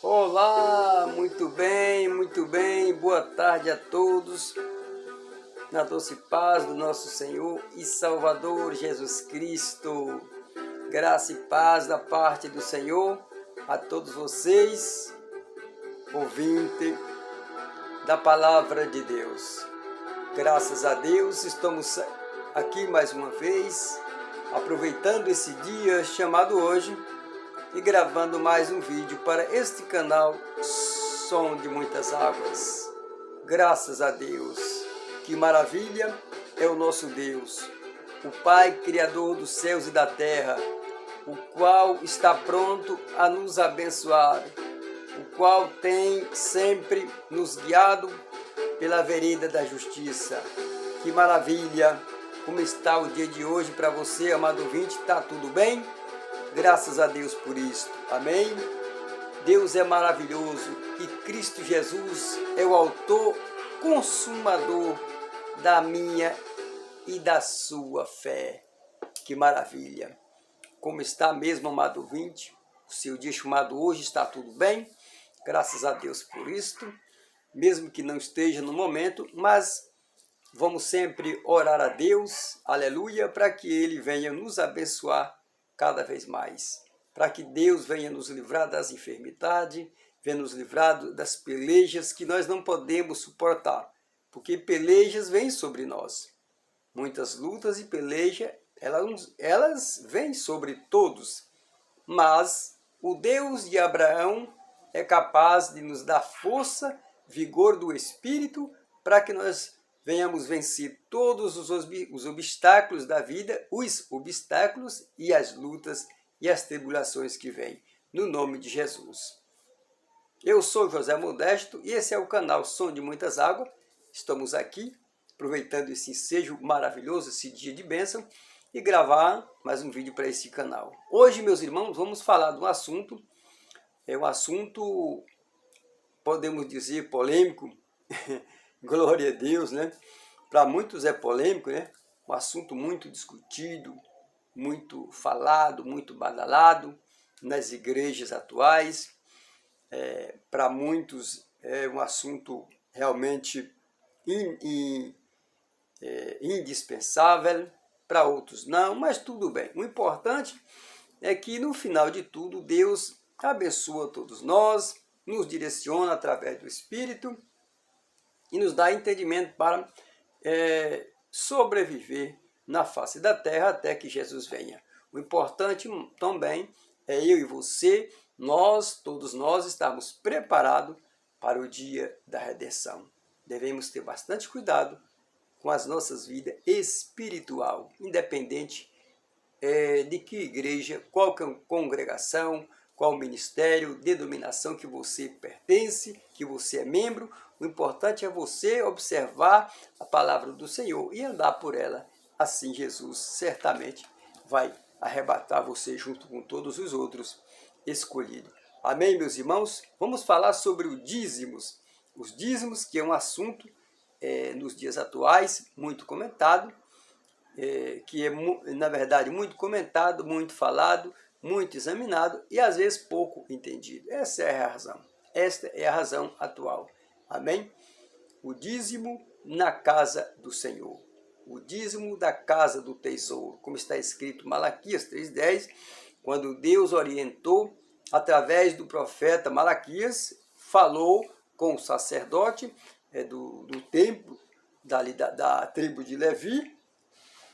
Olá, muito bem, boa tarde a todos, na doce paz do nosso Senhor e Salvador Jesus Cristo. Graça e paz da parte do Senhor a todos vocês, ouvinte da Palavra de Deus. Graças a Deus, estamos aqui mais uma vez, aproveitando esse dia chamado hoje, e gravando mais um vídeo para este canal Som de Muitas Águas. Graças a Deus, que maravilha é o nosso Deus, o Pai Criador dos céus e da terra, o qual está pronto a nos abençoar, o qual tem sempre nos guiado pela vereda da justiça. Que maravilha! Como está o dia de hoje para você, amado ouvinte? Está tudo bem? Graças a Deus por isso. Amém? Deus é maravilhoso e Cristo Jesus é o autor consumador da minha e da sua fé. Que maravilha! Como está mesmo, amado ouvinte? O seu dia chamado hoje está tudo bem? Graças a Deus por isto. Mesmo que não esteja no momento, mas vamos sempre orar a Deus, aleluia, para que Ele venha nos abençoar cada vez mais, para que Deus venha nos livrar das enfermidades, venha nos livrar das pelejas que nós não podemos suportar, porque pelejas vêm sobre nós. Muitas lutas e pelejas, elas vêm sobre todos, mas o Deus de Abraão é capaz de nos dar força, vigor do Espírito, para que nós venhamos vencer todos os obstáculos da vida, os obstáculos e as lutas e as tribulações que vêm, no nome de Jesus. Eu sou José Modesto e esse é o canal Som de Muitas Águas. Estamos aqui, aproveitando esse ensejo maravilhoso, esse dia de bênção, e gravar mais um vídeo para esse canal. Hoje, meus irmãos, vamos falar de um assunto, podemos dizer, polêmico, glória a Deus, né? Para muitos é polêmico, né? Um assunto muito discutido, muito falado, muito badalado nas igrejas atuais. Para muitos é um assunto realmente indispensável, para outros não, mas tudo bem. O importante é que no final de tudo Deus abençoa todos nós, nos direciona através do Espírito e nos dá entendimento para sobreviver na face da terra até que Jesus venha. O importante também é eu e você, todos nós, estarmos preparados para o dia da redenção. Devemos ter bastante cuidado com as nossas vidas espiritual, independente de que igreja, qual congregação, qual ministério, denominação que você pertence, que você é membro. O importante é você observar a palavra do Senhor e andar por ela. Assim Jesus certamente vai arrebatar você junto com todos os outros escolhidos. Amém, meus irmãos? Vamos falar sobre os dízimos. Os dízimos, que é um assunto nos dias atuais muito comentado, que é, na verdade, muito comentado, muito falado, muito examinado e às vezes pouco entendido. Essa é a razão. Esta é a razão atual. Amém? O dízimo na casa do Senhor. O dízimo da casa do tesouro. Como está escrito em Malaquias 3,10, quando Deus orientou, através do profeta Malaquias, falou com o sacerdote do templo, da tribo de Levi,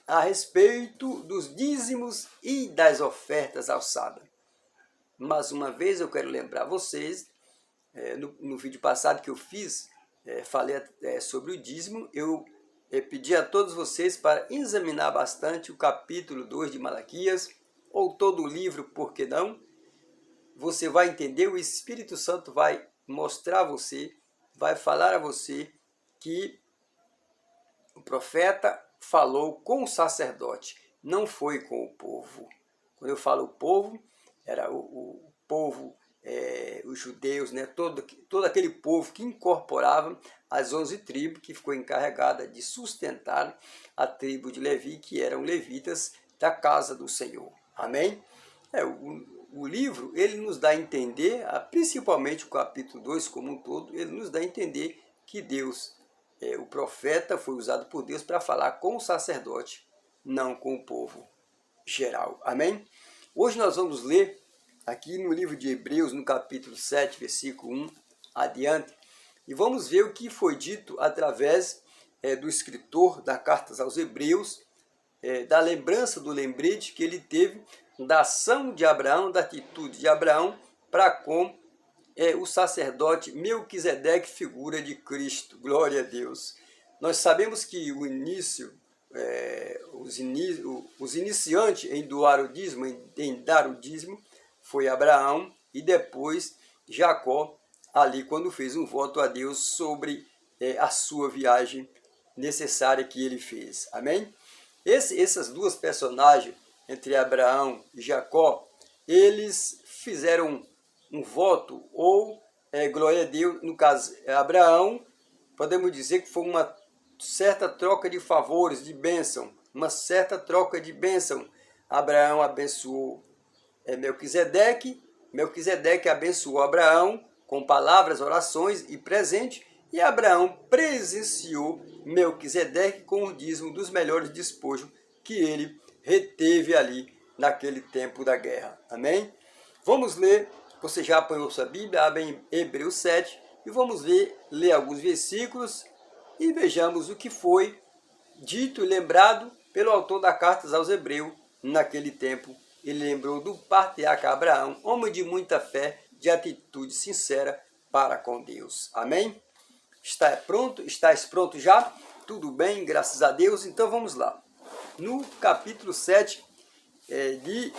a respeito dos dízimos e das ofertas alçadas. Mais uma vez eu quero lembrar vocês, no vídeo passado que eu fiz, falei sobre o dízimo, eu pedi a todos vocês para examinar bastante o capítulo 2 de Malaquias, ou todo o livro, por que não? Você vai entender, o Espírito Santo vai mostrar a você, vai falar a você que o profeta falou com o sacerdote, não foi com o povo. Quando eu falo o povo, era o povo, os judeus, né? todo aquele povo que incorporava as 11 tribos, que ficou encarregada de sustentar a tribo de Levi, que eram levitas da casa do Senhor. Amém? o livro, ele nos dá a entender, principalmente o capítulo 2 como um todo, ele nos dá a entender que Deus, o profeta foi usado por Deus para falar com o sacerdote, não com o povo geral. Amém? Hoje nós vamos ler aqui no livro de Hebreus, no capítulo 7, versículo 1 adiante, e vamos ver o que foi dito através do escritor da Cartas aos Hebreus, da lembrança do lembrete que ele teve da ação de Abraão, da atitude de Abraão para com o sacerdote Melquisedeque, figura de Cristo. Glória a Deus. Nós sabemos que o início, os iniciantes em doar o dízimo, em dar o dízimo, foi Abraão e depois Jacó, ali quando fez um voto a Deus sobre a sua viagem necessária que ele fez. Amém? Essas duas personagens, entre Abraão e Jacó, eles fizeram um voto, ou, glória a Deus, no caso, Abraão, podemos dizer que foi uma certa troca de favores, de bênção, uma certa troca de bênção. Abraão abençoou Melquisedeque, Melquisedeque abençoou Abraão com palavras, orações e presente, e Abraão presenciou Melquisedeque com o dízimo dos melhores despojos que ele reteve ali naquele tempo da guerra. Amém? Vamos ler, você já apanhou sua Bíblia, abre em Hebreus 7 e vamos ler alguns versículos e vejamos o que foi dito e lembrado pelo autor da Cartas aos Hebreus naquele tempo. Ele lembrou do patriarca Abraão, homem de muita fé, de atitude sincera para com Deus. Amém? Está pronto? Estás pronto já? Tudo bem, graças a Deus. Então vamos lá. No capítulo 7 de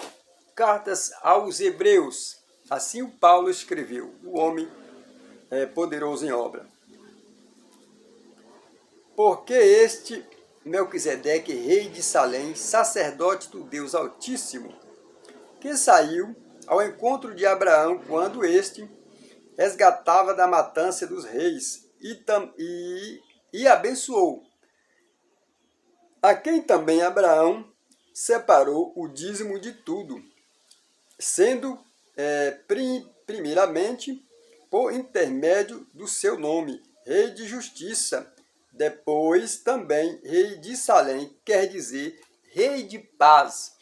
Cartas aos Hebreus, assim o Paulo escreveu, o homem poderoso em obra. Porque este Melquisedeque, rei de Salém, sacerdote do Deus Altíssimo, que saiu ao encontro de Abraão quando este resgatava da matança dos reis e abençoou, a quem também Abraão separou o dízimo de tudo, sendo primeiramente por intermédio do seu nome, rei de justiça, depois também rei de Salém, quer dizer, rei de paz.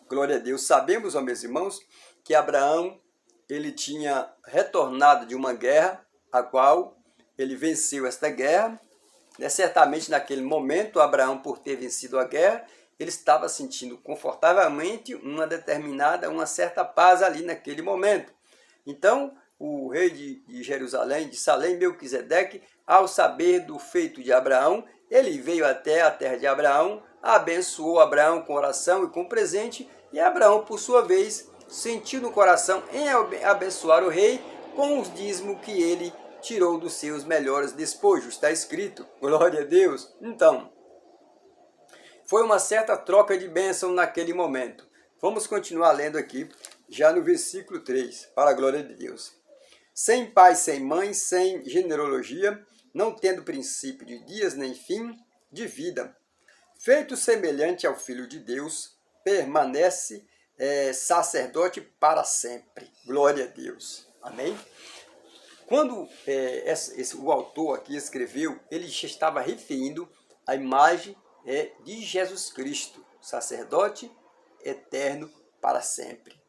Glória a Deus. Sabemos, ó meus irmãos, que Abraão ele tinha retornado de uma guerra, a qual ele venceu esta guerra. Certamente naquele momento, Abraão, por ter vencido a guerra, ele estava sentindo confortavelmente uma certa paz ali naquele momento. Então, o rei de Jerusalém, de Salém, Melquisedeque, ao saber do feito de Abraão, ele veio até a terra de Abraão, abençoou Abraão com oração e com presente, e Abraão, por sua vez, sentiu no coração em abençoar o rei com os dízimos que ele tirou dos seus melhores despojos. Está escrito, glória a Deus. Então, foi uma certa troca de bênção naquele momento. Vamos continuar lendo aqui, já no versículo 3, para a glória de Deus. Sem pai, sem mãe, sem genealogia, não tendo princípio de dias nem fim de vida, feito semelhante ao Filho de Deus, permanece sacerdote para sempre. Glória a Deus. Amém? Quando o autor aqui escreveu, ele estava referindo à imagem de Jesus Cristo, sacerdote eterno para sempre.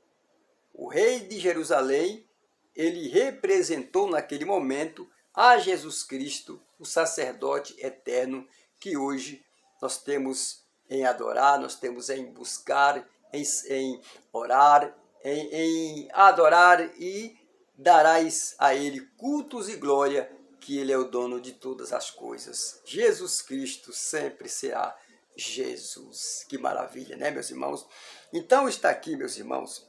O rei de Jerusalém, ele representou naquele momento a Jesus Cristo, o sacerdote eterno, que hoje nós temos em adorar, nós temos em buscar, em orar, em adorar e darás a ele cultos e glória, que ele é o dono de todas as coisas. Jesus Cristo sempre será Jesus. Que maravilha, né, meus irmãos? Então está aqui, meus irmãos,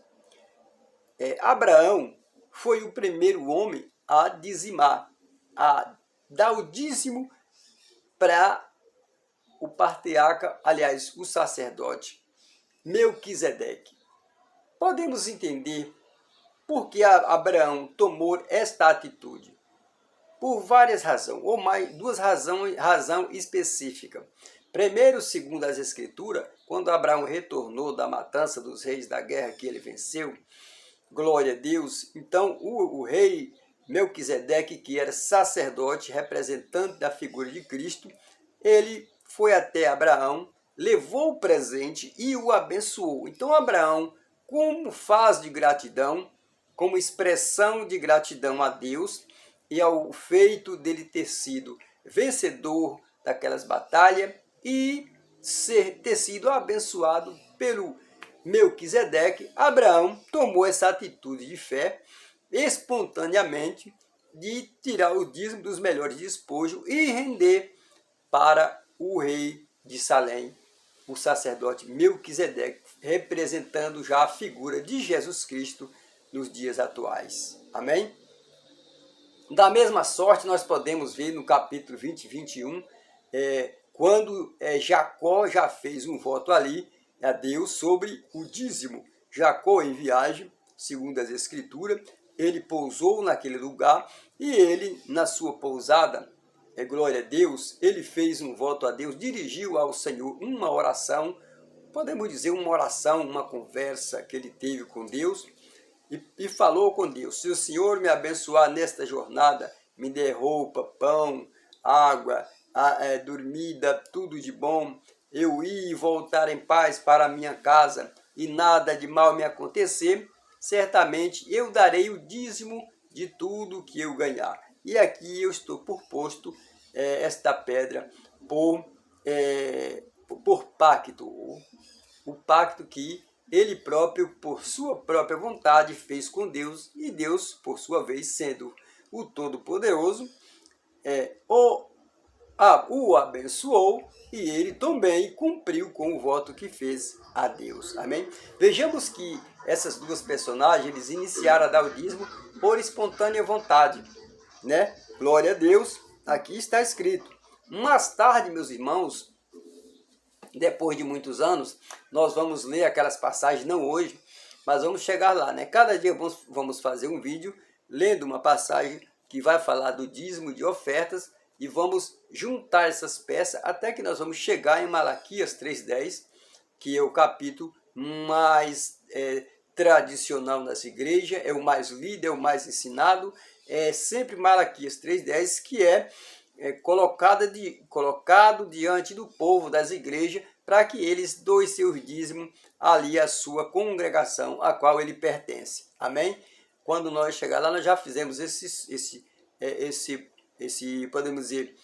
Abraão foi o primeiro homem a dizimar, a dar o dízimo para o patriarca, aliás, o sacerdote Melquisedeque. Podemos entender por que Abraão tomou esta atitude. Por várias razões, ou mais, duas razões específicas. Primeiro, segundo as Escrituras, quando Abraão retornou da matança dos reis da guerra que ele venceu, Glória a Deus. Então, o rei Melquisedeque, que era sacerdote, representante da figura de Cristo, ele foi até Abraão, levou o presente e o abençoou. Então, Abraão, como faz de gratidão, como expressão de gratidão a Deus e ao feito dele ter sido vencedor daquelas batalhas e ter sido abençoado pelo Melquisedeque, Abraão tomou essa atitude de fé espontaneamente de tirar o dízimo dos melhores despojos e render para o rei de Salém, o sacerdote Melquisedeque, representando já a figura de Jesus Cristo nos dias atuais. Amém? Da mesma sorte, nós podemos ver no capítulo 20 e 21, quando Jacó já fez um voto ali a Deus sobre o dízimo. Jacó, em viagem, segundo as Escrituras, ele pousou naquele lugar e ele, na sua pousada, glória a Deus, ele fez um voto a Deus, dirigiu ao Senhor uma oração, podemos dizer uma oração, uma conversa que ele teve com Deus, e falou com Deus: se o Senhor me abençoar nesta jornada, me dê roupa, pão, água, dormida, tudo de bom, eu ir e voltar em paz para a minha casa e nada de mal me acontecer, certamente eu darei o dízimo de tudo que eu ganhar. E aqui eu estou por posto esta pedra por pacto, o pacto que ele próprio, por sua própria vontade, fez com Deus, e Deus, por sua vez, sendo o Todo-Poderoso, o abençoou e ele também cumpriu com o voto que fez a Deus. Amém? Vejamos que essas duas personagens, eles iniciaram a dar o dízimo por espontânea vontade, né? Glória a Deus, aqui está escrito. Mais tarde, meus irmãos, depois de muitos anos, nós vamos ler aquelas passagens, não hoje, mas vamos chegar lá, né? Cada dia vamos fazer um vídeo lendo uma passagem que vai falar do dízimo de ofertas e vamos juntar essas peças até que nós vamos chegar em Malaquias 3:10, que é o capítulo mais tradicional nas igrejas, é o mais lido, é o mais ensinado, é sempre Malaquias 3:10, que colocado diante do povo das igrejas para que eles doem seus dízimos ali à sua congregação a qual ele pertence. Amém? Quando nós chegar lá, nós já fizemos podemos dizer,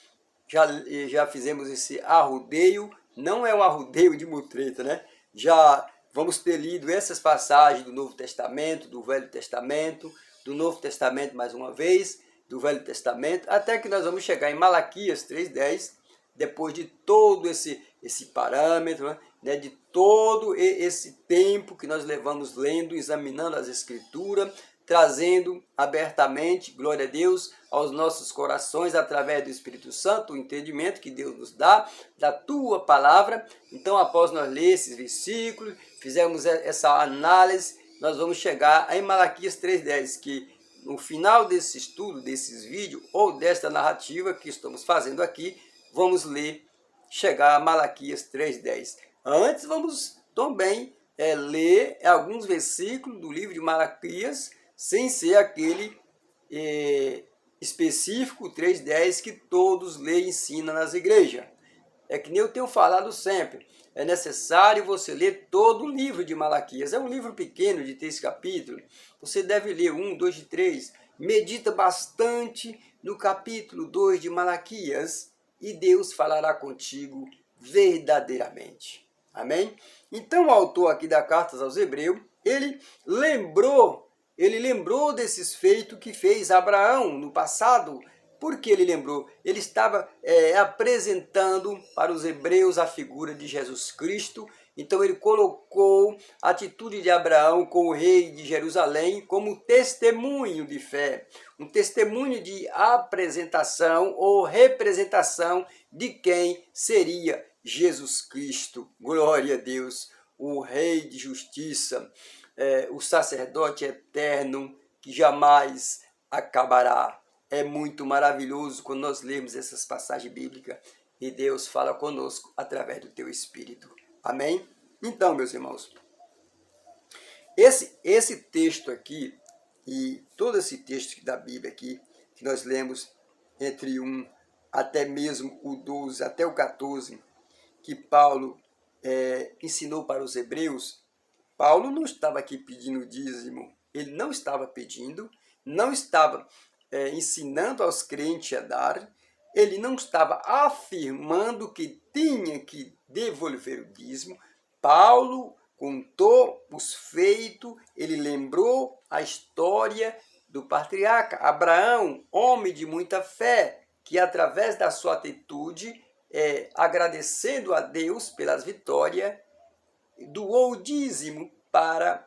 já fizemos esse arrudeio, não é um arrudeio de mutreta, né? Já vamos ter lido essas passagens do Novo Testamento, do Velho Testamento, do Novo Testamento mais uma vez, do Velho Testamento, até que nós vamos chegar em Malaquias 3:10, depois de todo esse parâmetro, né, de todo esse tempo que nós levamos lendo, examinando as Escrituras, trazendo abertamente, glória a Deus, aos nossos corações, através do Espírito Santo, o entendimento que Deus nos dá, da tua palavra. Então, após nós ler esses versículos, fizermos essa análise, nós vamos chegar em Malaquias 3:10, que no final desse estudo, desses vídeos, ou desta narrativa que estamos fazendo aqui, vamos chegar a Malaquias 3:10. Antes, vamos também ler alguns versículos do livro de Malaquias, sem ser aquele específico 3:10 que todos leem e ensinam nas igrejas. É que nem eu tenho falado sempre, é necessário você ler todo o livro de Malaquias. É um livro pequeno, de 3 capítulos. Você deve ler 1, 2 e 3. Medita bastante no capítulo 2 de Malaquias e Deus falará contigo verdadeiramente. Amém? Então, o autor aqui da Cartas aos Hebreus, ele lembrou desses feitos que fez Abraão no passado. Por que ele lembrou? Ele estava apresentando para os hebreus a figura de Jesus Cristo. Então ele colocou a atitude de Abraão com o rei de Jerusalém como testemunho de fé, um testemunho de apresentação ou representação de quem seria Jesus Cristo. Glória a Deus, o rei de justiça, o sacerdote eterno que jamais acabará. É muito maravilhoso quando nós lemos essas passagens bíblicas e Deus fala conosco através do teu Espírito. Amém? Então, meus irmãos, esse texto aqui, e todo esse texto da Bíblia aqui, que nós lemos entre 1 até mesmo o 12, até o 14, que Paulo ensinou para os hebreus, Paulo não estava aqui pedindo dízimo, ele não estava pedindo, não estava ensinando aos crentes a dar, ele não estava afirmando que tinha que devolver o dízimo. Paulo contou os feitos, ele lembrou a história do patriarca Abraão, homem de muita fé, que através da sua atitude, agradecendo a Deus pelas vitórias, doou o dízimo para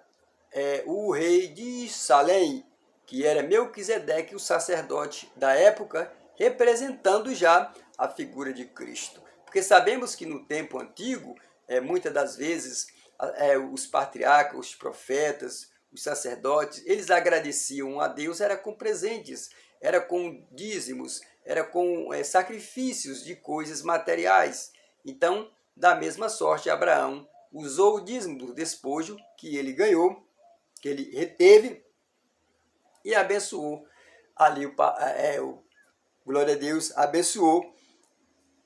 o rei de Salém, que era Melquisedeque, o sacerdote da época, representando já a figura de Cristo. Porque sabemos que no tempo antigo, muitas das vezes, os patriarcas, os profetas, os sacerdotes, eles agradeciam a Deus, era com presentes, era com dízimos, era com sacrifícios de coisas materiais. Então, da mesma sorte, Abraão usou o dízimo do despojo que ele ganhou, que ele reteve, e abençoou ali, glória a Deus, abençoou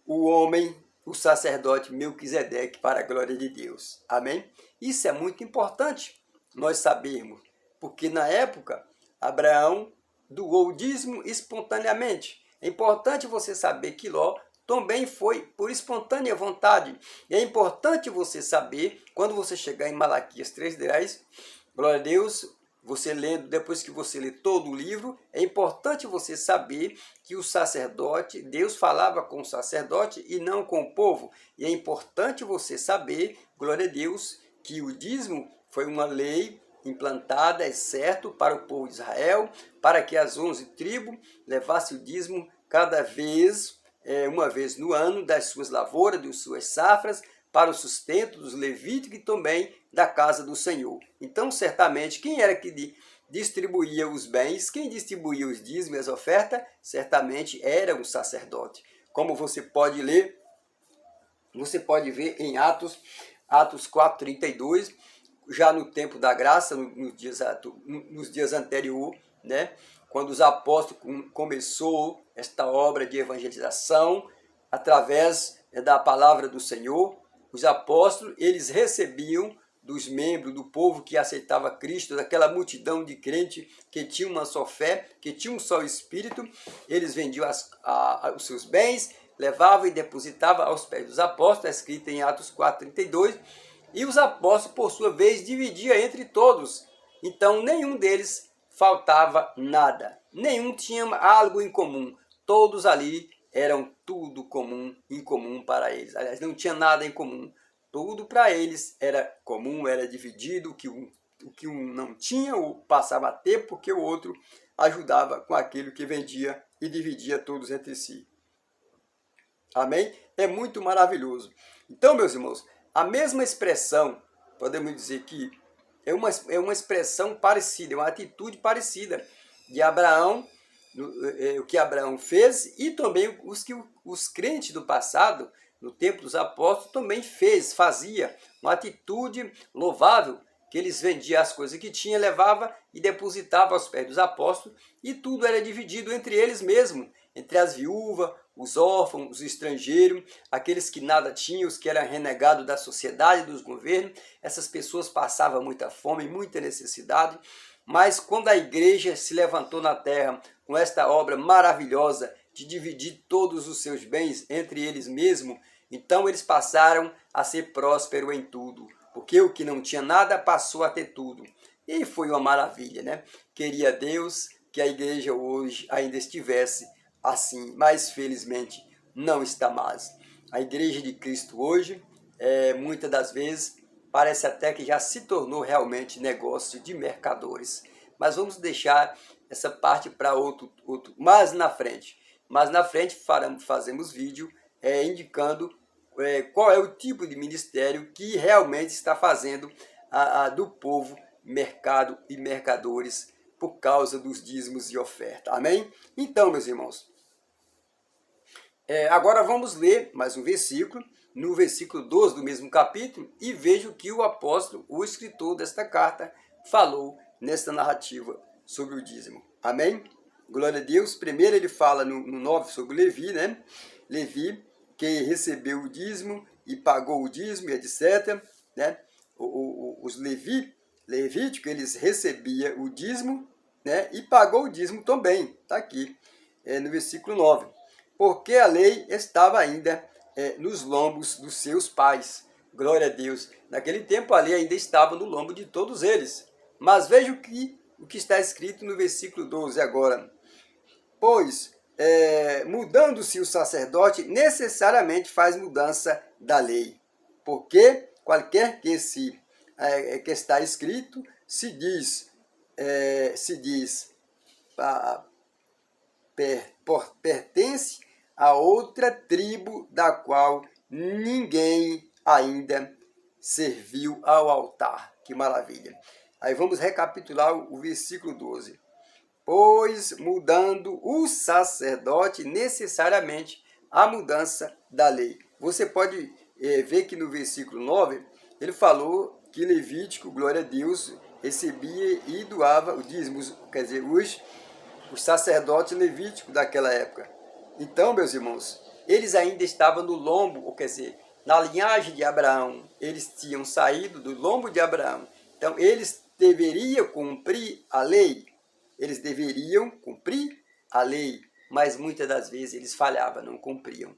o homem, o sacerdote Melquisedeque, para a glória de Deus. Amém? Isso é muito importante nós sabermos, porque na época Abraão doou o dízimo espontaneamente. É importante você saber que Ló também foi por espontânea vontade. E é importante você saber, quando você chegar em Malaquias 3:10, glória a Deus, você lendo, depois que você lê todo o livro, é importante você saber que o sacerdote, Deus falava com o sacerdote e não com o povo. E é importante você saber, glória a Deus, que o dízimo foi uma lei implantada, é certo, para o povo de Israel, para que as 11 tribos levassem o dízimo cada vez, uma vez no ano, das suas lavouras, de suas safras, para o sustento dos levíticos e também da casa do Senhor. Então, certamente, quem era que distribuía os bens, quem distribuía os dízimos e as ofertas, certamente era um sacerdote. Como você pode ler, você pode ver em Atos 4:32, já no tempo da graça, nos dias anteriores, né? Quando os apóstolos começou esta obra de evangelização, através da palavra do Senhor, os apóstolos, eles recebiam dos membros do povo que aceitava Cristo, daquela multidão de crentes que tinha uma só fé, que tinha um só Espírito, eles vendiam os seus bens, levavam e depositavam aos pés dos apóstolos, escrito em Atos 4:32, e os apóstolos, por sua vez, dividiam entre todos. Então, nenhum deles faltava nada, nenhum tinha algo em comum, todos ali eram tudo comum, em comum para eles. Aliás, não tinha nada em comum. Tudo para eles era comum, era dividido. O que um não tinha, ou passava a ter, porque o outro ajudava com aquilo que vendia e dividia todos entre si. Amém? É muito maravilhoso. Então, meus irmãos, a mesma expressão, podemos dizer que é uma expressão parecida, é uma atitude parecida de Abraão, o que Abraão fez, e também os crentes do passado, no tempo dos apóstolos, também fazia uma atitude louvável, que eles vendiam as coisas que tinham, levava e depositava aos pés dos apóstolos, e tudo era dividido entre eles mesmos, entre as viúvas, os órfãos, os estrangeiros, aqueles que nada tinham, os que eram renegados da sociedade, dos governos. Essas pessoas passavam muita fome, muita necessidade, mas quando a igreja se levantou na terra com esta obra maravilhosa de dividir todos os seus bens entre eles mesmos, então eles passaram a ser prósperos em tudo, porque o que não tinha nada passou a ter tudo. E foi uma maravilha, né? Queria Deus que a igreja hoje ainda estivesse assim, mas felizmente não está mais. A igreja de Cristo hoje, muitas das vezes, parece até que já se tornou realmente negócio de mercadores. Mas vamos deixar essa parte para outro mais na frente. Mas na frente fazemos vídeo indicando qual é o tipo de ministério que realmente está fazendo do povo mercado e mercadores por causa dos dízimos e oferta. Amém? Então, meus irmãos, agora vamos ler mais um versículo, no versículo 12 do mesmo capítulo, e veja o que o apóstolo, o escritor desta carta, falou nesta narrativa sobre o dízimo. Amém? Glória a Deus. Primeiro ele fala no 9 sobre Levi, né? Levi, que recebeu o dízimo e pagou o dízimo, etc. Né? Os levíticos, eles recebiam o dízimo, né? E pagou o dízimo também. Está aqui, no versículo 9. Porque a lei estava ainda nos lombos dos seus pais. Glória a Deus. Naquele tempo a lei ainda estava no lombo de todos eles. Mas veja o que está escrito no versículo 12 agora. Pois, mudando-se o sacerdote, necessariamente faz mudança da lei. Porque qualquer que está escrito, se diz pertence a outra tribo da qual ninguém ainda serviu ao altar. Que maravilha! Aí vamos recapitular o versículo 12. Pois mudando o sacerdote, necessariamente a mudança da lei. Você pode ver que no versículo 9, ele falou que Levítico, glória a Deus, recebia e doava o dízimo, quer dizer, os sacerdotes levíticos daquela época. Então, meus irmãos, eles ainda estavam no lombo, ou quer dizer, na linhagem de Abraão. Eles tinham saído do lombo de Abraão. Então, eles deveriam cumprir a lei. Eles deveriam cumprir a lei, mas muitas das vezes eles falhavam, não cumpriam.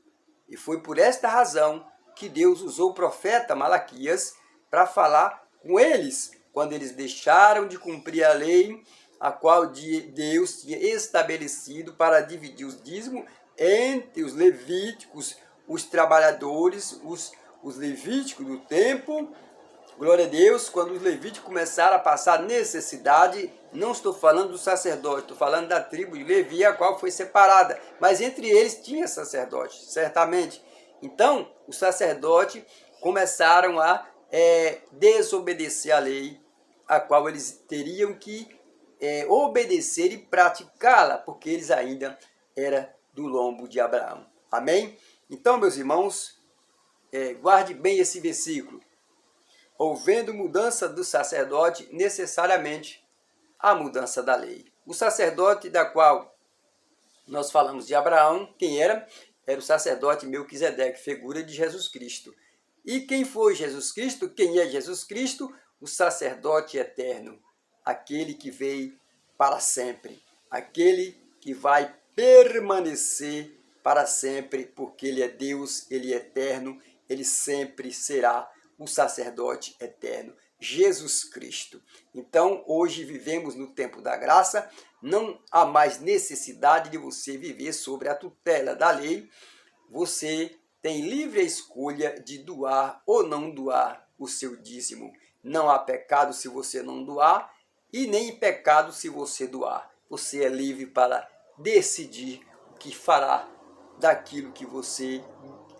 E foi por esta razão que Deus usou o profeta Malaquias para falar com eles, quando eles deixaram de cumprir a lei, a qual Deus tinha estabelecido para dividir os dízimos entre os levíticos, os trabalhadores, os levíticos do templo. Glória a Deus, quando os levíticos começaram a passar necessidade, não estou falando do sacerdote, estou falando da tribo de Levi, a qual foi separada. Mas entre eles tinha sacerdote, certamente. Então, os sacerdotes começaram a desobedecer a lei, a qual eles teriam que obedecer e praticá-la, porque eles ainda eram do lombo de Abraão. Amém? Então, meus irmãos, guarde bem esse versículo. Houvendo mudança do sacerdote, necessariamente a mudança da lei. O sacerdote da qual nós falamos de Abraão, quem era? Era o sacerdote Melquisedeque, figura de Jesus Cristo. E quem foi Jesus Cristo? Quem é Jesus Cristo? O sacerdote eterno, aquele que veio para sempre, aquele que vai permanecer para sempre, porque ele é Deus, ele é eterno, ele sempre será o sacerdote eterno, Jesus Cristo. Então, hoje vivemos no tempo da graça, não há mais necessidade de você viver sobre a tutela da lei. Você tem livre escolha de doar ou não doar o seu dízimo. Não há pecado se você não doar e nem pecado se você doar. Você é livre para decidir o que fará daquilo que você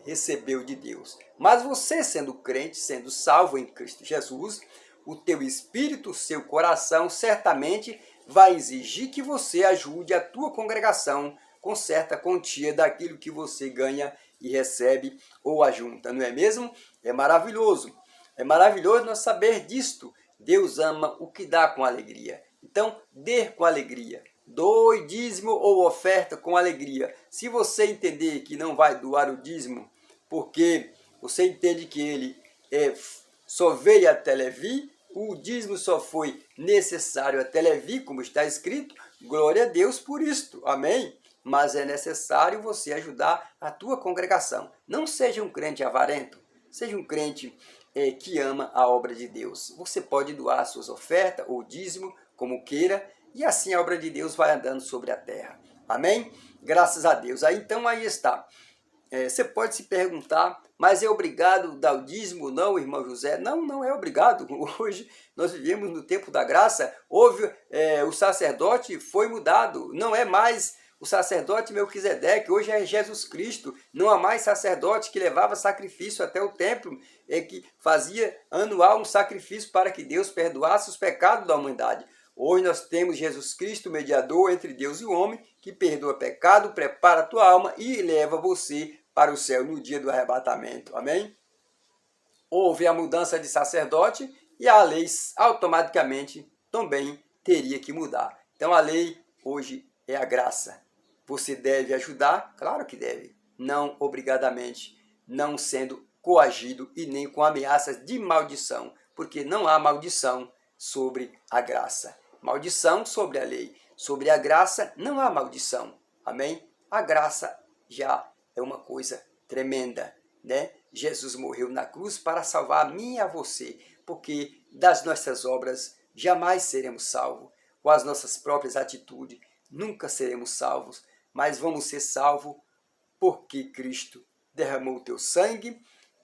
recebeu de Deus. Mas você, sendo crente, sendo salvo em Cristo Jesus, o teu espírito, o seu coração, certamente vai exigir que você ajude a tua congregação com certa quantia daquilo que você ganha e recebe ou ajunta, não é mesmo? É maravilhoso. É maravilhoso nós saber disto. Deus ama o que dá com alegria. Então, dê com alegria. Doe dízimo ou oferta com alegria. Se você entender que não vai doar o dízimo, porque você entende que ele só veio até Levi, o dízimo só foi necessário até Levi, como está escrito, glória a Deus por isto, amém? Mas é necessário você ajudar a tua congregação. Não seja um crente avarento, seja um crente que ama a obra de Deus. Você pode doar suas ofertas ou dízimo, como queira, e assim a obra de Deus vai andando sobre a terra. Amém? Graças a Deus. Então aí está. Você pode se perguntar, mas é obrigado dar o dízimo? Não, irmão José? Não, não é obrigado. Hoje nós vivemos no tempo da graça. O sacerdote foi mudado. Não é mais o sacerdote Melquisedeque. Hoje é Jesus Cristo. Não há mais sacerdote que levava sacrifício até o templo, que fazia anual um sacrifício para que Deus perdoasse os pecados da humanidade. Hoje nós temos Jesus Cristo, mediador entre Deus e o homem, que perdoa pecado, prepara a tua alma e leva você para o céu no dia do arrebatamento. Amém? Houve a mudança de sacerdote e a lei automaticamente também teria que mudar. Então a lei hoje é a graça. Você deve ajudar? Claro que deve. Não obrigadamente, não sendo coagido e nem com ameaças de maldição, porque não há maldição sobre a graça. Maldição sobre a lei. Sobre a graça não há maldição. Amém? A graça já é uma coisa tremenda, né? Jesus morreu na cruz para salvar a mim e a você, porque das nossas obras jamais seremos salvos. Com as nossas próprias atitudes nunca seremos salvos, mas vamos ser salvos porque Cristo derramou o teu sangue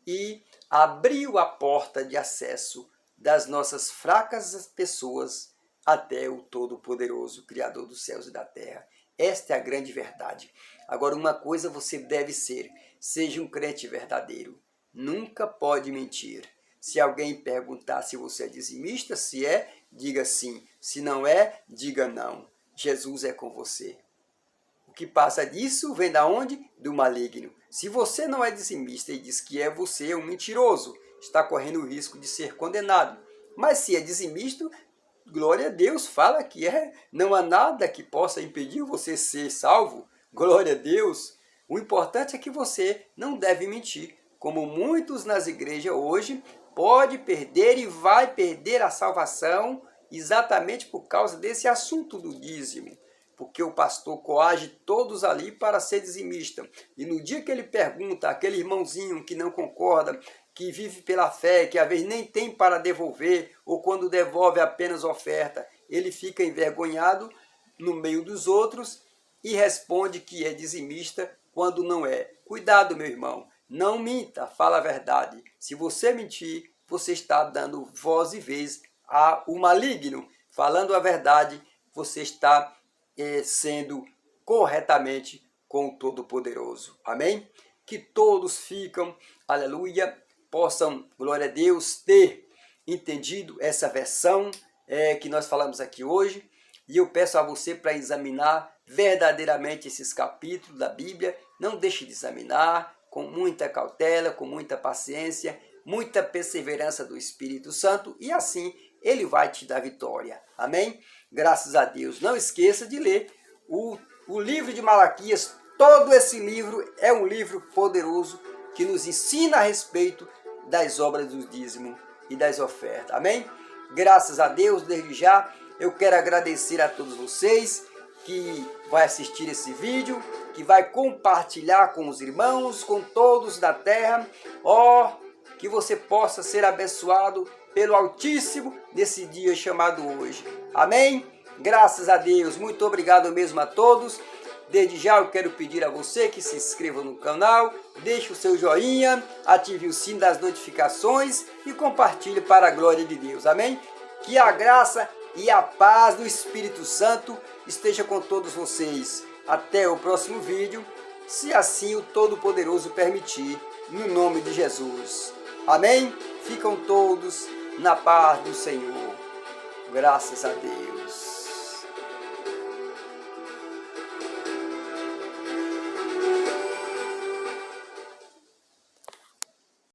e abriu a porta de acesso das nossas fracas pessoas até o Todo-Poderoso, Criador dos céus e da terra. Esta é a grande verdade. Agora, uma coisa você deve ser: seja um crente verdadeiro. Nunca pode mentir. Se alguém perguntar se você é dizimista, se é, diga sim. Se não é, diga não. Jesus é com você. O que passa disso vem da onde? Do maligno. Se você não é dizimista e diz que é, você é um mentiroso. Está correndo o risco de ser condenado. Mas se é dizimista, glória a Deus, fala que é. Não há nada que possa impedir você ser salvo. Glória a Deus. O importante é que você não deve mentir. Como muitos nas igrejas hoje, pode perder e vai perder a salvação exatamente por causa desse assunto do dízimo. Porque o pastor coage todos ali para ser dizimista. E no dia que ele pergunta àquele irmãozinho que não concorda, que vive pela fé, que às vezes nem tem para devolver, ou quando devolve apenas oferta, ele fica envergonhado no meio dos outros e responde que é dizimista quando não é. Cuidado, meu irmão, não minta, fala a verdade. Se você mentir, você está dando voz e vez ao maligno. Falando a verdade, você está sendo corretamente com o Todo-Poderoso. Amém? Que todos ficam, aleluia, possam, glória a Deus, ter entendido essa versão que nós falamos aqui hoje. E eu peço a você para examinar verdadeiramente esses capítulos da Bíblia. Não deixe de examinar com muita cautela, com muita paciência, muita perseverança do Espírito Santo, e assim ele vai te dar vitória. Amém? Graças a Deus. Não esqueça de ler o livro de Malaquias. Todo esse livro é um livro poderoso que nos ensina a respeito das obras do dízimo e das ofertas. Amém? Graças a Deus, desde já, eu quero agradecer a todos vocês que vai assistir esse vídeo, que vai compartilhar com os irmãos, com todos da terra. Que você possa ser abençoado pelo Altíssimo nesse dia chamado hoje. Amém? Graças a Deus. Muito obrigado mesmo a todos. Desde já eu quero pedir a você que se inscreva no canal, deixe o seu joinha, ative o sino das notificações e compartilhe para a glória de Deus. Amém? Que a graça e a paz do Espírito Santo esteja com todos vocês. Até o próximo vídeo, se assim o Todo-Poderoso permitir, no nome de Jesus. Amém? Ficam todos na paz do Senhor. Graças a Deus.